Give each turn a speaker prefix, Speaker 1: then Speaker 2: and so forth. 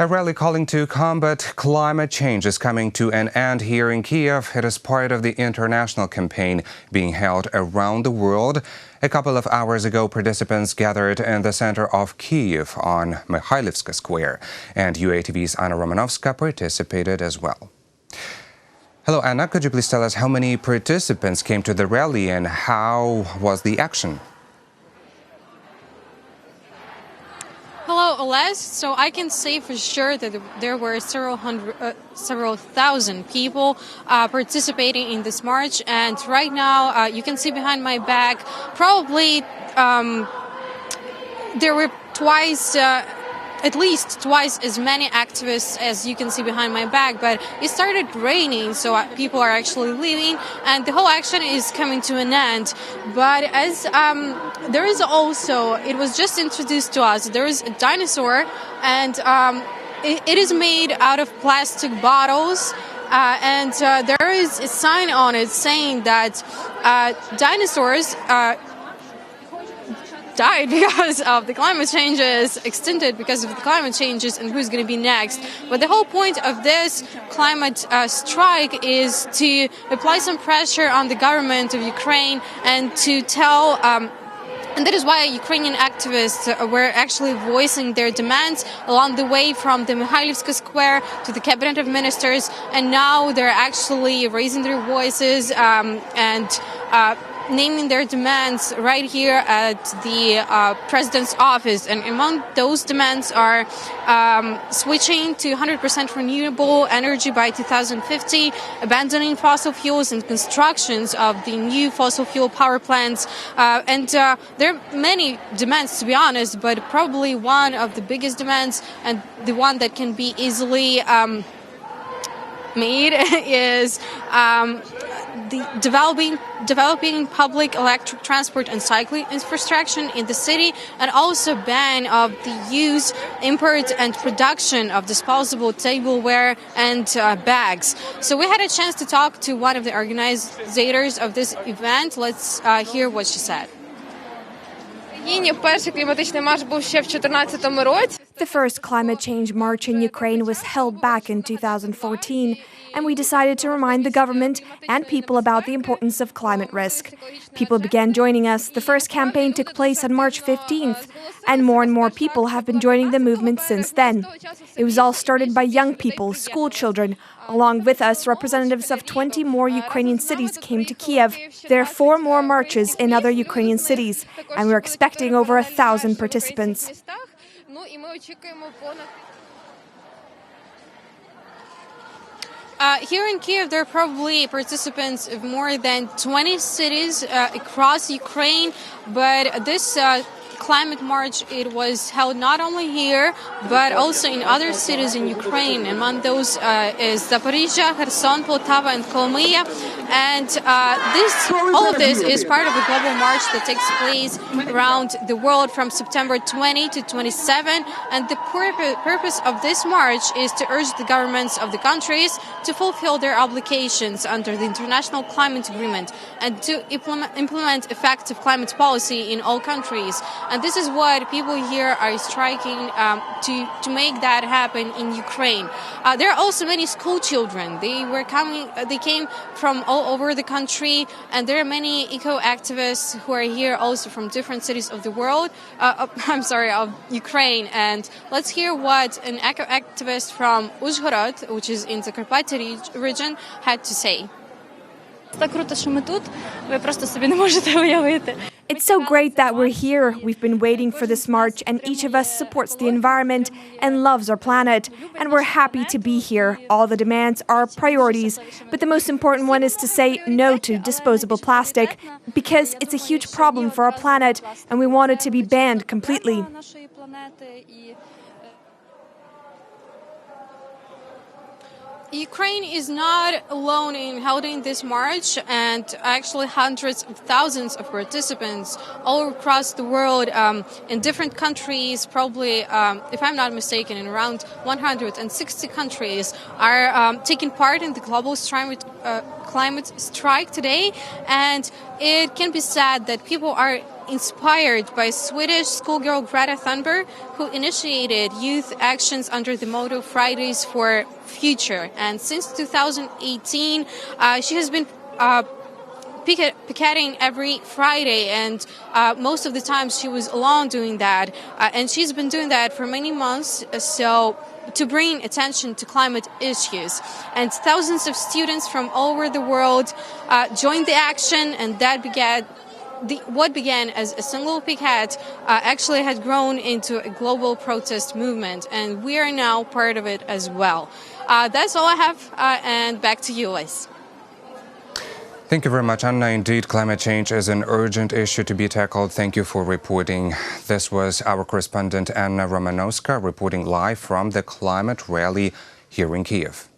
Speaker 1: A rally calling to combat climate change is coming to an end here in Kyiv. It is part of the international campaign being held around the world. A couple of hours ago, participants gathered in the center of Kyiv on Mikhailvska Square, and UATV's Romanovska participated as well. Hello, Anna. Could you please tell us how many participants came to the rally and how was the action?
Speaker 2: Hello, Oles. So I can say for sure that there were several thousand people participating in this march, and right now you can see behind my back probably there were at least twice as many activists as you can see behind my back, but it started raining, so people are actually leaving, and the whole action is coming to an end. But as there is also, it was just introduced to us, there is a dinosaur, and it is made out of plastic bottles, and there is a sign on it saying that dinosaurs died because of the climate changes, extincted because of the climate changes, and who's going to be next. But the whole point of this climate strike is to apply some pressure on the government of Ukraine and to tell and that is why Ukrainian activists were actually voicing their demands along the way from the Mikhailvska Square to the cabinet of ministers, and now they're actually raising their voices and naming their demands right here at the president's office. And among those demands are switching to 100% renewable energy by 2050, abandoning fossil fuels and constructions of the new fossil fuel power plants. And there are many demands, to be honest, but probably one of the biggest demands, and the one that can be easily made, is the developing public electric transport and cycling infrastructure in the city, and also ban of the use, import and production of disposable tableware and bags. So we had a chance to talk to one of the organizers of this event. Let's hear what she said.
Speaker 3: The first climate change march in Ukraine was held back in 2014, and we decided to remind the government and people about the importance of climate risk. People began joining us. The first campaign took place on March 15th, and more people have been joining the movement since then. It was all started by young people, school children. Along with us, representatives of 20 more Ukrainian cities came to Kyiv. There are 4 more marches in other Ukrainian cities, and we're expecting over 1,000 participants.
Speaker 2: Here in Kyiv, there are probably participants of more than 20 cities across Ukraine, but this climate march, it was held not only here, but also in other cities in Ukraine. Among those is Zaporizhzhia, Kherson, Poltava, and Kolomyia. And all of this is part of a global march that takes place around the world from September 20 to 27. And the purpose of this march is to urge the governments of the countries to fulfill their obligations under the International Climate Agreement and to implement effective climate policy in all countries. And this is what people here are striking to make that happen in Ukraine. There are also many school children. They came from all over the country, and there are many eco-activists who are here also from different cities of the world. Of Ukraine. And let's hear what an eco-activist from Uzhhorod, which is in the Carpathy region, had to say.
Speaker 3: It's so great that we're here. We've been waiting for this march, and each of us supports the environment and loves our planet. And we're happy to be here. All the demands are priorities, but the most important one is to say no to disposable plastic, because it's a huge problem for our planet, and we want it to be banned completely.
Speaker 2: Ukraine is not alone in holding this march, and actually hundreds of thousands of participants all across the world in different countries, probably, if I'm not mistaken, in around 160 countries are taking part in the global climate strike today. And it can be said that people are inspired by Swedish schoolgirl Greta Thunberg, who initiated youth actions under the motto Fridays for Future. And since 2018, she has been picketing every Friday, and most of the time she was alone doing that. And she's been doing that for many months, to bring attention to climate issues. And thousands of students from all over the world joined the action, and that what began as a single picket actually had grown into a global protest movement, and we are now part of it as well. That's all I have, and back to you, Liz.
Speaker 1: Thank you very much, Anna. Indeed, climate change is an urgent issue to be tackled. Thank you for reporting. This was our correspondent Anna Romanovska reporting live from the climate rally here in Kyiv.